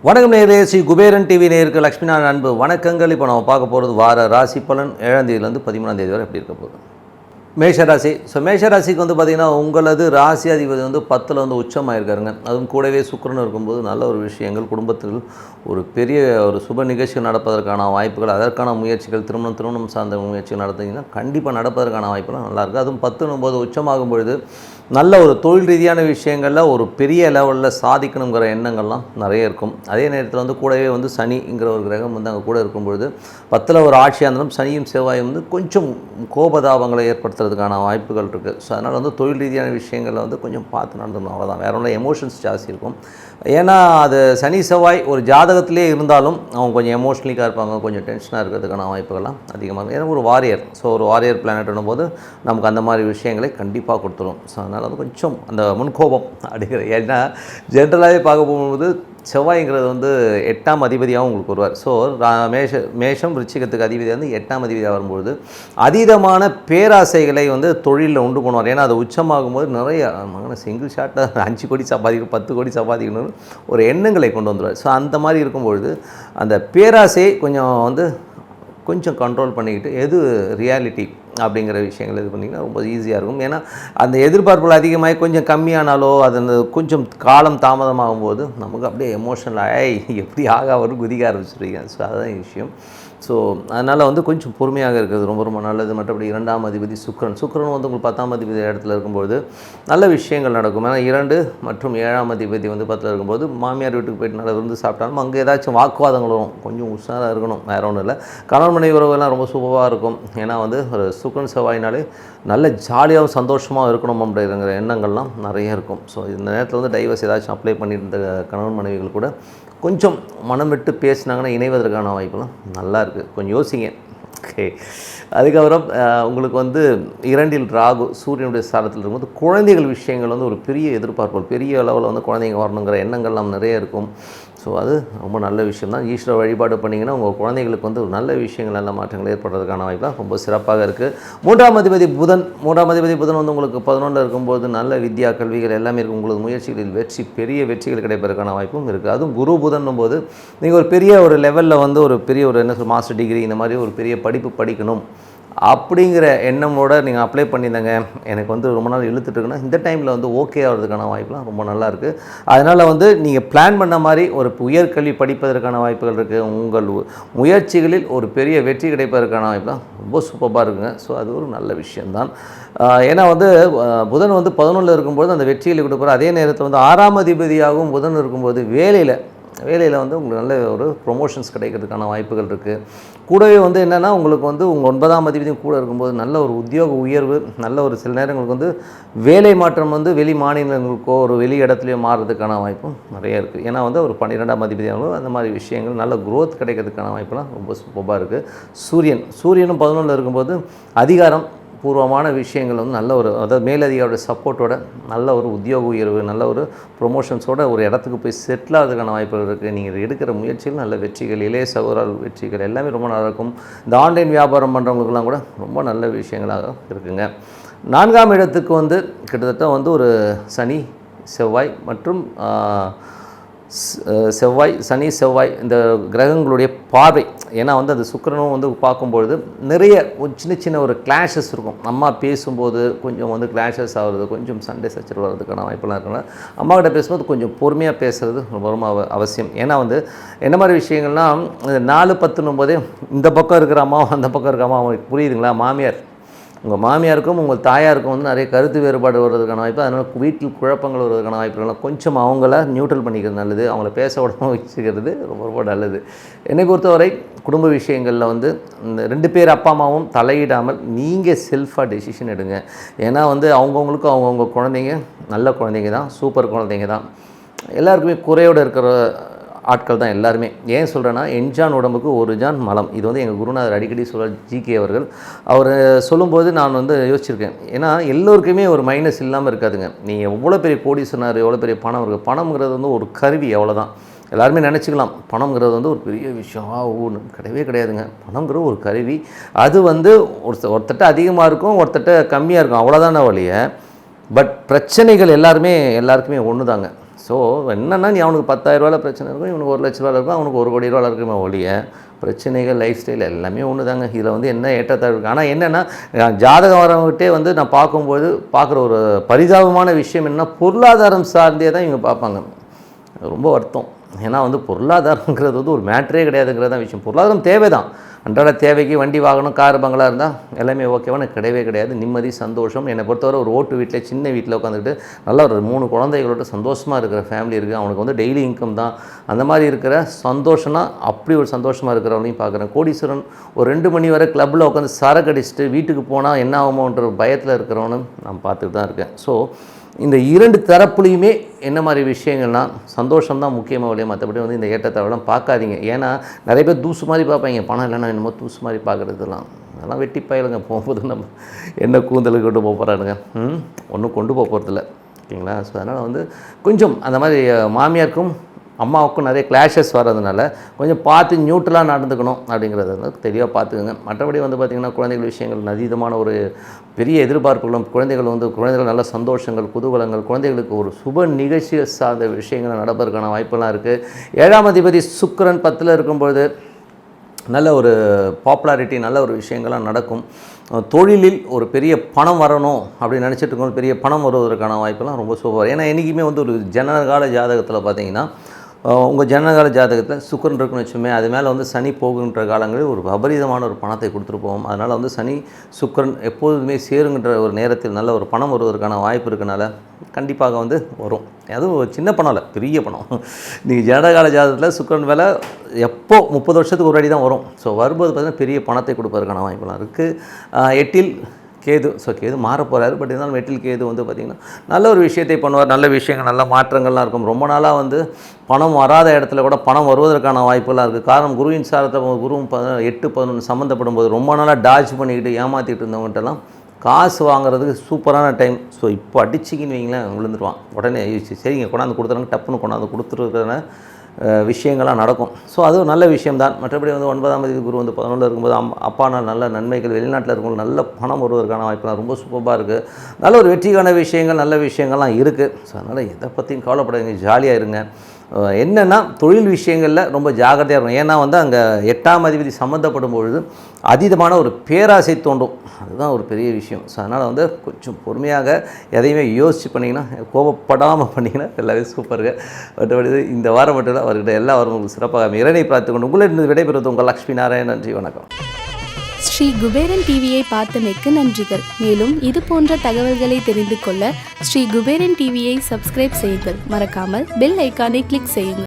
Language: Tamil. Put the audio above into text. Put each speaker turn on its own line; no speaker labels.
வணக்கம் நேயர்களே, ஸ்ரீ குபேரன் டிவி நேயருக்கு லட்சுமிநாராயணன் அன்பு வணக்கங்கள். இப்போ நம்ம பார்க்க போகிறது வார ராசி பலன் 7ஆம் தேதியிலேருந்து 13ஆம் தேதி வரை எப்படி இருக்க போகுது. மேஷராசி. மேஷராசிக்கு வந்து பார்த்திங்கன்னா உங்களது ராசி அதிபதி வந்து 10ல் வந்து உச்சமாயிருக்காருங்க. அதுவும் கூடவே சுக்கிரன் இருக்கும்போது நல்ல ஒரு விஷயங்கள், குடும்பத்தில் ஒரு பெரிய ஒரு சுப நிகழ்ச்சி நடப்பதற்கான வாய்ப்புகள், அதற்கான முயற்சிகள், திருமணம் சார்ந்த முயற்சிகள் நடத்திங்கன்னா கண்டிப்பாக நடப்பதற்கான வாய்ப்புகள் நல்லாயிருக்கு. அதுவும் 10 உச்சமாகும் பொழுது நல்ல ஒரு தொழில் ரீதியான விஷயங்களில் ஒரு பெரிய லெவலில் சாதிக்கணுங்கிற எண்ணங்கள்லாம் நிறைய இருக்கும். அதே நேரத்தில் வந்து கூடவே வந்து சனிங்கிற ஒரு கிரகம் வந்து அங்கே கூட இருக்கும்பொழுது 10ல் ஒரு ஆட்சியாக இருந்தாலும் சனியும் செவ்வாயும் வந்து கொஞ்சம் கோபதாபங்களை ஏற்படுத்துறதுக்கான வாய்ப்புகள் இருக்குது. ஸோ அதனால் வந்து தொழில் ரீதியான விஷயங்களில் வந்து கொஞ்சம் பார்த்து நடந்துடணும், அவ்வளோதான். வேற ஒன்றும் எமோஷன்ஸ் ஜாஸ்தி இருக்கும். ஏன்னா அது சனி செவ்வாய் ஒரு ஜாதகத்திலே இருந்தாலும் அவங்க கொஞ்சம் எமோஷ்னலிக்காக இருப்பாங்க, கொஞ்சம் டென்ஷனாக இருக்கிறதுக்கான வாய்ப்புகள்லாம் அதிகமாக இருக்கும். ஏன்னா ஒரு வாரியர், ஸோ ஒரு வாரியர் பிளானட் போது நமக்கு அந்த மாதிரி விஷயங்களை கண்டிப்பாக கொடுத்துரும். ஸோ அதனால் வந்து கொஞ்சம் அந்த முன்கோபம் அப்படிங்கிற, ஏன்னா ஜென்ரலாகவே பார்க்க போகும்போது செவ்வாய்ங்கிறது வந்து 8ஆம் அதிபதியாகவும் உங்களுக்கு வருவார். ஸோ மேஷம் விருச்சிகத்துக்கு அதிபதியாக வந்து 8ஆம் அதிபதியாக வரும்பொழுது அதீதமான பேராசைகளை வந்து தொழிலில் உண்டு பண்ணுவார். ஏன்னா அது உச்சமாகும்போது நிறைய சிங்கிள் ஷாட்டாக 5 கோடி சம்பாதிக்கணும், 10 கோடி சம்பாதிக்கணும்னு ஒரு எண்ணங்களை கொண்டு வந்துடுவார். ஸோ அந்த மாதிரி இருக்கும்பொழுது அந்த பேராசையை கொஞ்சம் கண்ட்ரோல் பண்ணிக்கிட்டு எது ரியாலிட்டி அப்படிங்கிற விஷயங்கள் இது பண்ணிங்கன்னா ரொம்ப ஈஸியாக இருக்கும். ஏன்னா அந்த எதிர்பார்ப்புகள் அதிகமாகி கொஞ்சம் கம்மியானாலோ அது அந்த கொஞ்சம் காலம் தாமதமாகும்போது நமக்கு அப்படியே எமோஷனல் எப்படி வரும் குதிக்க ஆரம்பிச்சிருக்கீங்க. ஸோ அதுதான் விஷயம். ஸோ அதனால் வந்து கொஞ்சம் பொறுமையாக இருக்கிறது ரொம்ப நல்லது. மற்றபடி 2ஆம் அதிபதி சுக்கிரன் வந்து உங்களுக்கு 10ஆம் அதிபதி இடத்துல இருக்கும்போது நல்ல விஷயங்கள் நடக்கும். ஏன்னா 2 மற்றும் 7ஆம் அதிபதி வந்து 10ல் இருக்கும்போது மாமியார் வீட்டுக்கு போயிட்டு நல்லா விருந்து சாப்பிட்டாலும் அங்கே ஏதாச்சும் வாக்குவாதங்கள் வரும். கொஞ்சம் உஷாராக இருக்கணும், வேறு ஒன்றும் இல்லை. கணவன் மனைவி உறவுகள்லாம் ரொம்ப சூப்பராக இருக்கும். ஏன்னா வந்து ஒரு சுக்கிரன் செவ்வாயினாலே நல்ல ஜாலியாகவும் சந்தோஷமாக இருக்கணும் அப்படிங்கிற எண்ணங்கள்லாம் நிறைய இருக்கும். ஸோ இந்த நேரத்தில் வந்து டைவர்ஸ் ஏதாச்சும் அப்ளை பண்ணியிருந்த கணவன் மனைவிகள் கூட கொஞ்சம் மனம் விட்டு பேசினாங்கன்னா இணைவதற்கான வாய்ப்புலாம் நல்லா இருக்குது. கொஞ்சம் யோசிங்க. ஓகே. அதுக்கப்புறம் உங்களுக்கு வந்து 2ல் ராகு சூரியனுடைய ஸ்தானத்தில் இருக்கும்போது குழந்தைகள் விஷயங்கள் வந்து ஒரு பெரிய எதிர்பார்ப்புகள், பெரிய அளவில் வந்து குழந்தைங்க வரணுங்கிற எண்ணங்கள்லாம் நிறைய இருக்கும். ஸோ அது ரொம்ப நல்ல விஷயம் தான். ஈஸ்வர வழிபாடு பண்ணிங்கன்னா உங்கள் குழந்தைகளுக்கு வந்து ஒரு நல்ல விஷயங்கள், நல்ல மாற்றங்கள் ஏற்படுறதுக்கான வாய்ப்பாக ரொம்ப சிறப்பாக இருக்குது. 3ஆம் அதிபதி புதன் வந்து உங்களுக்கு 11ல் இருக்கும்போது நல்ல வித்யா கல்விகள் எல்லாமே இருக்குது. உங்களுக்கு முயற்சிகளில் பெரிய வெற்றிகள் கிடைப்பதற்கான வாய்ப்பும் இருக்குது. அதுவும் குரு புதன்னும் போது நீங்கள் ஒரு பெரிய ஒரு லெவலில் வந்து ஒரு பெரிய ஒரு மாஸ்டர் டிகிரி இந்த மாதிரி ஒரு பெரிய படிப்பு படிக்கணும் அப்படிங்கிற எண்ணமோடு நீங்கள் அப்ளை பண்ணியிருந்தாங்க, எனக்கு வந்து ரொம்ப நாள் இழுத்துட்டுருக்குன்னா இந்த டைமில் வந்து ஓகே ஆகிறதுக்கான வாய்ப்புலாம் ரொம்ப நல்லாயிருக்கு. அதனால் வந்து நீங்கள் பிளான் பண்ண மாதிரி ஒரு உயர்கல்வி படிப்பதற்கான வாய்ப்புகள் இருக்குது. உங்கள் முயற்சிகளில் ஒரு பெரிய வெற்றி கிடைப்பதற்கான வாய்ப்புலாம் ரொம்ப சூப்பராக இருக்குங்க. ஸோ அது ஒரு நல்ல விஷயம்தான். ஏன்னா வந்து புதன் வந்து 11ல் இருக்கும்போது அந்த வெற்றிகளை கொடுப்பார். அதே நேரத்தில் வந்து 6ஆம் அதிபதியாகவும் புதன் இருக்கும்போது வேலையில் வந்து உங்களுக்கு நல்ல ஒரு ப்ரொமோஷன்ஸ் கிடைக்கிறதுக்கான வாய்ப்புகள் இருக்குது. கூடவே வந்து என்னென்னா உங்களுக்கு வந்து உங்கள் 9ஆம் அதிபதியும் கூட இருக்கும்போது நல்ல ஒரு உத்தியோக உயர்வு, நல்ல ஒரு சில நேரங்களுக்கு வந்து வேலை மாற்றம் வந்து வெளி மாநிலங்களுக்கோ ஒரு வெளி இடத்துலையோ மாறுறதுக்கான வாய்ப்பும் நிறைய இருக்குது. ஏன்னா வந்து ஒரு 12ஆம் அதிபதியாகவும் அந்த மாதிரி விஷயங்கள் நல்ல க்ரோத் கிடைக்கிறதுக்கான வாய்ப்புலாம் ரொம்ப சூப்பராக இருக்குது. சூரியனும் 11ல் இருக்கும்போது அதிகாரம் பூர்வமான விஷயங்கள் வந்து நல்ல ஒரு, அதாவது மேலதிகாரோட சப்போர்ட்டோட நல்ல ஒரு உத்தியோக உயர்வு, நல்ல ஒரு ப்ரொமோஷன்ஸோட ஒரு இடத்துக்கு போய் செட்டில் ஆகிறதுக்கான வாய்ப்புகள் இருக்குது. நீங்கள் எடுக்கிற முயற்சிகள் நல்ல வெற்றிகள், இளைய சகோதர வெற்றிகள் எல்லாமே ரொம்ப நல்லாயிருக்கும். இந்த ஆன்லைன் வியாபாரம் பண்ணுறவங்களுக்குலாம் கூட ரொம்ப நல்ல விஷயங்களாக இருக்குங்க. 4ஆம் இடத்துக்கு வந்து கிட்டத்தட்ட வந்து ஒரு சனி செவ்வாய் மற்றும் சனி செவ்வாய் இந்த கிரகங்களுடைய பார்வை, ஏன்னா வந்து அது சுக்கிரனும் வந்து பார்க்கும்பொழுது நிறைய சின்ன ஒரு கிளாஷஸ் இருக்கும். அம்மா பேசும்போது கொஞ்சம் வந்து கிளாஷஸ் ஆகிறது, கொஞ்சம் சண்டை சச்சரவு வர்றதுக்கான வாய்ப்பெல்லாம் இருக்குன்னா அம்மாக்கிட்ட பேசும்போது கொஞ்சம் பொறுமையாக பேசுகிறது ரொம்ப அவசியம். ஏன்னா வந்து என்ன மாதிரி விஷயங்கள்லாம் 4-10 போதே இந்த பக்கம் இருக்கிற அம்மாவும் அந்த பக்கம் இருக்கிற அம்மாவும் புரியுதுங்களா, உங்கள் மாமியாருக்கும் உங்கள் தாயாருக்கும் வந்து நிறைய கருத்து வேறுபாடு வர்றதுக்கான வாய்ப்பு. அதனால் வீட்டில் குழப்பங்கள் வருவதற்கான வாய்ப்புகள்லாம் கொஞ்சம் அவங்கள நியூட்ரல் பண்ணிக்கிறது நல்லது. அவங்கள பேச விடாமல் வச்சுக்கிறது ரொம்ப நல்லது. என்னை பொறுத்தவரை குடும்ப விஷயங்களில் வந்து இந்த 2 பேர் அப்பா அம்மாவும் தலையிடாமல் நீங்கள் செல்ஃபாக டெசிஷன் எடுங்க. ஏன்னா வந்து அவங்கவுங்களுக்கும் அவங்கவுங்க குழந்தைங்க நல்ல குழந்தைங்க தான், சூப்பர் குழந்தைங்க தான். எல்லாருக்குமே குறையோடு இருக்கிற ஆட்கள் தான் எல்லாருமே. ஏன் சொல்கிறேன்னா, எண்ஜான் உடம்புக்கு ஒரு ஜான் மலம். இது வந்து எங்கள் குருநாதர் அடிக்கடி சொல்கிறார், ஜிகே அவர்கள். அவர் சொல்லும்போது நான் வந்து யோசிச்சிருக்கேன். ஏன்னா எல்லோருக்குமே ஒரு மைனஸ் இல்லாமல் இருக்காதுங்க. நீங்கள் எவ்வளோ பெரிய கோடீஸ்வரர், எவ்வளோ பெரிய பணம் இருக்குது, பணம்ங்கிறது வந்து ஒரு கருவி, அவ்வளோதான். எல்லாருமே நினச்சிக்கலாம் பணம்ங்கிறது வந்து ஒரு பெரிய விஷயம். ஒன்று கிடையாதுங்க. பணம்ங்கிற ஒரு கருவி. அது வந்து ஒருத்தட்ட அதிகமாக இருக்கும், ஒருத்தட்ட கம்மியாக இருக்கும், அவ்வளோதான வழியை. பட் பிரச்சனைகள் எல்லாருக்குமே ஒன்று தாங்க. ஸோ என்னென்னா நீ அவனுக்கு 10,000 பிரச்சனை இருக்கும், இவனுக்கு 1,00,000 இருக்கும், அவனுக்கு 1 கோடி ரூபா இருக்குமே ஒழிய பிரச்சனைகள் லைஃப் ஸ்டைல் எல்லாமே ஒன்று தாங்க. இதில் வந்து என்ன ஏற்றத்தாழ்வு இருக்குது. ஆனால் என்னென்னா ஜாதகம் வரவங்ககிட்டே வந்து நான் பார்க்கும்போது பார்க்குற ஒரு பரிதாபமான விஷயம் என்னென்னா பொருளாதாரம் சார்ந்தே தான் இவங்க பார்ப்பாங்க. ரொம்ப வருத்தம். ஏன்னா வந்து பொருளாதாரங்கிறது வந்து ஒரு மேட்ரே கிடையாதுங்கிறது தான் விஷயம். பொருளாதாரம் தேவை தான், அன்றாட தேவைக்கு வண்டி வாகனம் கார் பங்களா இருந்தால் எல்லாமே ஓகேவா, எனக்கு கிடையவே கிடையாது. நிம்மதி சந்தோஷம். என்னை பொறுத்தவரை ஒரு ஓட்டு வீட்டில் சின்ன வீட்டில் உட்காந்துக்கிட்டு நல்லா ஒரு 3 குழந்தைகளோட சந்தோஷமாக இருக்கிற ஃபேமிலி இருக்குது. அவனுக்கு வந்து டெய்லி இன்கம் தான். அந்த மாதிரி இருக்கிற சந்தோஷம்னா அப்படி ஒரு சந்தோஷமாக இருக்கிறவனையும் பார்க்குறேன். கோடீஸ்வரன் ஒரு 2 மணி வரை கிளப்பில் உட்காந்து சரக்கு அடிச்சுட்டு வீட்டுக்கு போனால் என்ன ஆகுமோன்ற பயத்தில் இருக்கிறவனும் நான் பார்த்துட்டு தான் இருக்கேன். ஸோ இந்த 2 தரப்புலையுமே என்ன மாதிரி விஷயங்கள்னால் சந்தோஷம் தான் முக்கியமாக இல்லையா, மற்றபடி வந்து இந்த ஏற்றத்தாழ்வுலாம் பார்க்காதீங்க. ஏன்னா நிறைய பேர் தூசு மாதிரி பார்ப்பாங்க, பணம் இல்லைன்னா என்னமோ தூசு மாதிரி பார்க்குறதுலாம் அதெல்லாம் வெட்டி பயிலுங்க. போகும்போது நம்ம என்ன கூந்தலுக்கு கொண்டு போக போகிறானுங்க, ஒன்றும் கொண்டு போக போகிறதில்ல, ஓகேங்களா. ஸோ அதனால் வந்து கொஞ்சம் அந்த மாதிரி மாமியாருக்கும் அம்மாவுக்கும் நிறைய கிளாஷஸ் வர்றதுனால கொஞ்சம் பார்த்து நியூட்ரலாக நடந்துக்கணும் அப்படிங்கிறத வந்து தெளிவாக பார்த்துக்கோங்க. மற்றபடி வந்து பார்த்திங்கன்னா குழந்தைகள் விஷயங்கள் அதீதமான ஒரு பெரிய எதிர்பார்ப்புகளும், குழந்தைகள் நல்ல சந்தோஷங்கள், குதூகலங்கள், குழந்தைகளுக்கு ஒரு சுப நிகழ்ச்சிகள் சார்ந்த விஷயங்கள் நடப்பதற்கான வாய்ப்பெல்லாம் இருக்குது. 7ஆம் அதிபதி சுக்கிரன் 10ல் இருக்கும்பொழுது நல்ல ஒரு பாப்புலாரிட்டி, நல்ல ஒரு விஷயங்கள்லாம் நடக்கும். தொழிலில் ஒரு பெரிய பணம் வரணும் அப்படின்னு நினச்சிட்டு இருக்கோம், பெரிய பணம் வருவதற்கான வாய்ப்பெல்லாம் ரொம்ப சூப்பர். ஏன்னா என்றைக்குமே வந்து ஒரு ஜனகால ஜாதகத்தில் பார்த்திங்கன்னா உங்கள் ஜனகால ஜாதகத்தில் சுக்கிரன் இருக்குன்னு வச்சுமே, அது மேலே வந்து சனி போகுன்ற காலங்களில் ஒரு அபரிதமான ஒரு பணத்தை கொடுத்துருப்போம். அதனால் வந்து சனி சுக்கிரன் எப்போதுமே சேருங்கின்ற ஒரு நேரத்தில் நல்ல ஒரு பணம் வருவதற்கான வாய்ப்பு இருக்கனால கண்டிப்பாக வந்து வரும். அதுவும் சின்ன பணம் இல்லை, பெரிய பணம். நீங்கள் ஜனகால ஜாதகத்தில் சுக்கிரன் வேலை எப்போ 30 வருஷத்துக்கு ஒரு அடி தான் வரும். ஸோ வரும்போது பார்த்திங்கன்னா பெரிய பணத்தை கொடுப்பதற்கான வாய்ப்பெல்லாம் இருக்குது. 8ல் கேது. ஸோ கேது மாற போகிறாரு. பட் இருந்தாலும் 8ல் கேது வந்து பார்த்திங்கன்னா நல்ல ஒரு விஷயத்தை பண்ணுவார். நல்ல விஷயங்கள், நல்ல மாற்றங்கள்லாம் இருக்கும். ரொம்ப நாளாக வந்து பணம் வராத இடத்துல கூட பணம் வருவதற்கான வாய்ப்புலாம் இருக்குது. காரணம் குருவின் சாரத்தை குருவும் 8, 11 சம்மந்தப்படும் போது ரொம்ப நாளாக டாஜ் பண்ணிக்கிட்டு ஏமாற்றிட்டு இருந்தவங்ககிட்டலாம் காசு வாங்குறதுக்கு சூப்பரான டைம். ஸோ இப்போ அடிச்சிக்கின்னு வைங்களேன், விழுந்துருவான். உடனே சரிங்க கொண்டாந்து கொடுத்துறாங்க, டப்புன்னு கொண்டாந்து கொடுத்துருக்கிற விஷயங்கள்லாம் நடக்கும். ஸோ அது ஒரு நல்ல விஷயம்தான். மற்றபடி வந்து 9ஆம் தேதி குரு வந்து 11 இருக்கும்போது அப்பானால் நல்ல நன்மைகள், வெளிநாட்டில் இருக்கவங்க நல்ல பணம் வருவதற்கான வாய்ப்புலாம் ரொம்ப சூப்பராக இருக்குது. நல்ல ஒரு வெற்றிக்கான விஷயங்கள், நல்ல விஷயங்கள்லாம் இருக்குது. ஸோ அதனால் எதை பற்றியும் கவலைப்படாதீங்க, ஜாலியாக இருங்க. என்னென்னா தொழில் விஷயங்களில் ரொம்ப ஜாகிரதையாக இருக்கும். ஏன்னா வந்து அங்கே 8ஆம் அதிபதி சம்மந்தப்படும் பொழுது அதீதமான ஒரு பேராசை தோன்றும். அதுதான் ஒரு பெரிய விஷயம். ஸோ அதனால் வந்து கொஞ்சம் பொறுமையாக எதையுமே யோசித்து பண்ணிங்கன்னா, கோபப்படாமல் பண்ணிங்கன்னா எல்லாமே சூப்பருங்க. மற்றபடி இந்த வாரம் மட்டும் தான் அவர்கிட்ட எல்லா வாரமும் உங்களுக்கு சிறப்பாக இறைவனை பார்த்துக்கொண்டு உங்களிடம் விடைபெறுவது உங்கள் லக்ஷ்மி நாராயணன். நன்றி, வணக்கம்.
ஸ்ரீ குபேரன் டிவியை பார்த்தமைக்கு நன்றிகள். மேலும் இது போன்ற தகவல்களை தெரிந்து கொள்ள ஸ்ரீ குபேரன் டிவியை சப்ஸ்கிரைப் செய்யுங்கள். மறக்காமல் பெல் ஐக்கானை கிளிக் செய்யுங்கள்.